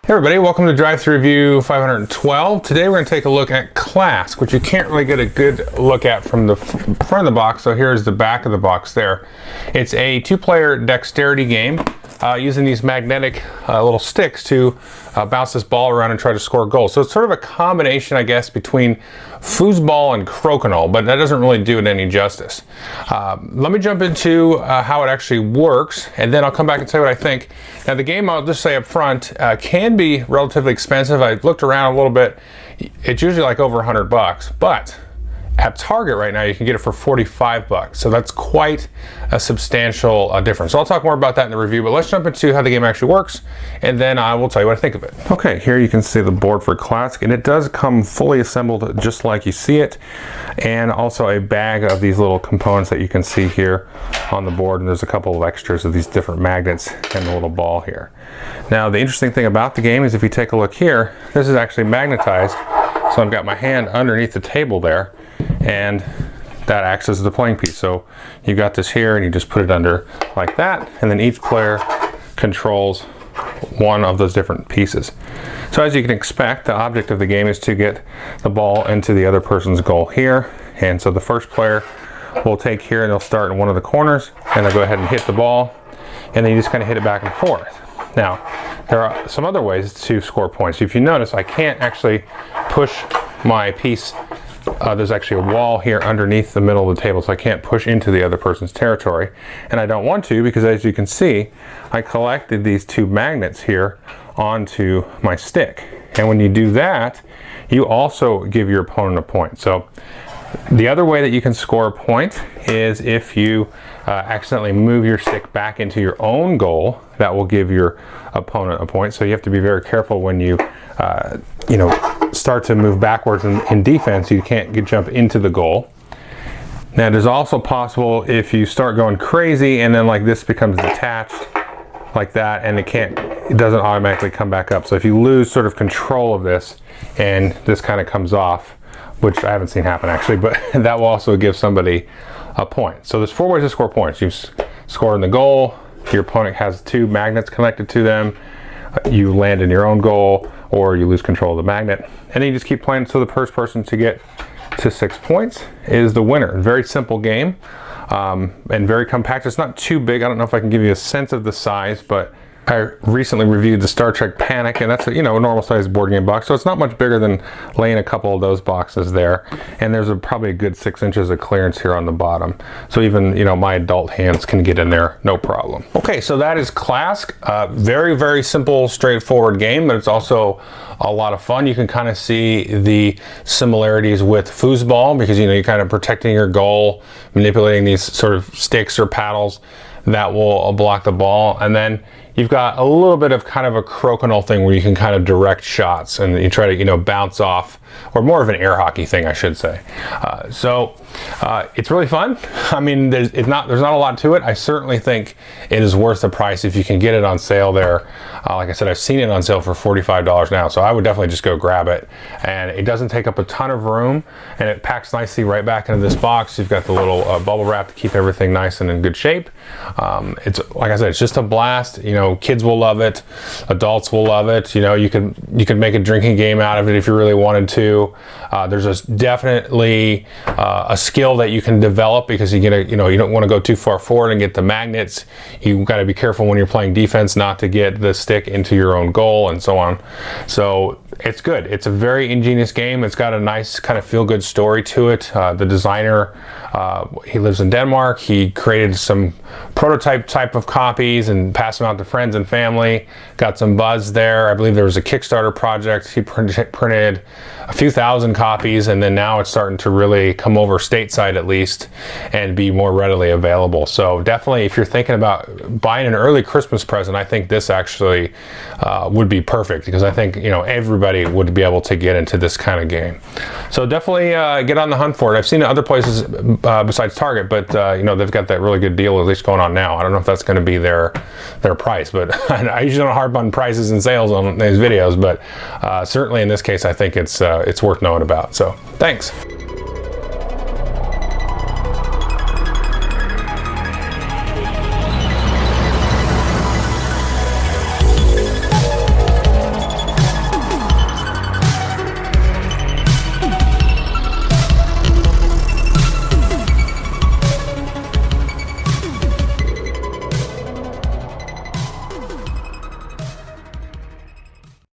Hey everybody, welcome to Drive-Thru Review 512. Today we're going to take a look at Klask, which you can't really get a good look at from the front of the box, so here's the back of the box there. It's a two-player dexterity game using these magnetic little sticks to bounce this ball around and try to score goals. So it's sort of a combination, I guess, between foosball and crokinole, but that doesn't really do it any justice. Let me jump into how it actually works, and then I'll come back and say what I think. Now the game, I'll just say up front, can be relatively expensive. I looked around a little bit. It's usually like over $100, but at Target right now you can get it for $45, so that's quite a substantial difference. So I'll talk more about that in the review, but let's jump into how the game actually works, and then I will tell you what I think of it. Okay, here you can see the board for Klask, and it does come fully assembled just like you see it, and also a bag of these little components that you can see here on the board, and there's a couple of extras of these different magnets and the little ball here. Now the interesting thing about the game is if you take a look here, this is actually magnetized, so I've got my hand underneath the table there, and that acts as the playing piece. So you got this here and you just put it under like that, and then each player controls one of those different pieces. So as you can expect, the object of the game is to get the ball into the other person's goal here, and so the first player will take here and they'll start in one of the corners and they'll go ahead and hit the ball, and then you just kind of hit it back and forth. Now there are some other ways to score points. If you notice, I can't actually push my piece. There's actually a wall here underneath the middle of the table, so I can't push into the other person's territory, and I don't want to because, as you can see, I collected these two magnets here onto my stick, and when you do that you also give your opponent a point. So the other way that you can score a point is if you accidentally move your stick back into your own goal. That will give your opponent a point, so you have to be very careful when you start to move backwards in defense. You can't jump into the goal. Now it is also possible if you start going crazy and then like this becomes detached like that, and it doesn't automatically come back up. So if you lose sort of control of this and this kind of comes off, which I haven't seen happen actually, but that will also give somebody a point. So there's four ways to score points. You score in the goal, your opponent has two magnets connected to them, you land in your own goal, or you lose control of the magnet, and then you just keep playing so the first person to get to 6 points is the winner. Very simple game, and very compact. It's not too big. I don't know if I can give you a sense of the size, but I recently reviewed the Star Trek Panic, and that's a normal sized board game box, so it's not much bigger than laying a couple of those boxes there, and there's probably a good 6 inches of clearance here on the bottom, so even my adult hands can get in there no problem. Okay, so that is Klask. Very simple, straightforward game, but it's also a lot of fun. You can kind of see the similarities with foosball because you're kind of protecting your goal, manipulating these sort of sticks or paddles that will block the ball, and then you've got a little bit of kind of a crokinole thing where you can kind of direct shots and you try to bounce off, or more of an air hockey thing, I should say. It's really fun. I mean, there's not a lot to it. I certainly think it is worth the price if you can get it on sale there. Like I said, I've seen it on sale for $45 now, so I would definitely just go grab it. And it doesn't take up a ton of room, and it packs nicely right back into this box. You've got the little bubble wrap to keep everything nice and in good shape. It's, like I said, it's just a blast. Kids will love it, adults will love it. You could make a drinking game out of it if you really wanted to. There's definitely a skill that you can develop because you don't want to go too far forward and get the magnets. You've got to be careful when you're playing defense not to get the stick into your own goal and so on. So it's good. It's a very ingenious game. It's got a nice kind of feel-good story to it. The designer, he lives in Denmark. He created some prototype type of copies and passed them out to friends and family. Got some buzz there. I believe there was a Kickstarter project. He printed a few thousand copies, and then now it's starting to really come over stateside at least and be more readily available. So definitely, if you're thinking about buying an early Christmas present, I think this actually would be perfect, because I think everybody would be able to get into this kind of game. So definitely get on the hunt for it. I've seen it other places besides Target, but they've got that really good deal at least going on now. I don't know if that's going to be their price, but I usually don't harp on prices and sales on these videos, but certainly in this case I think it's worth knowing about. So thanks.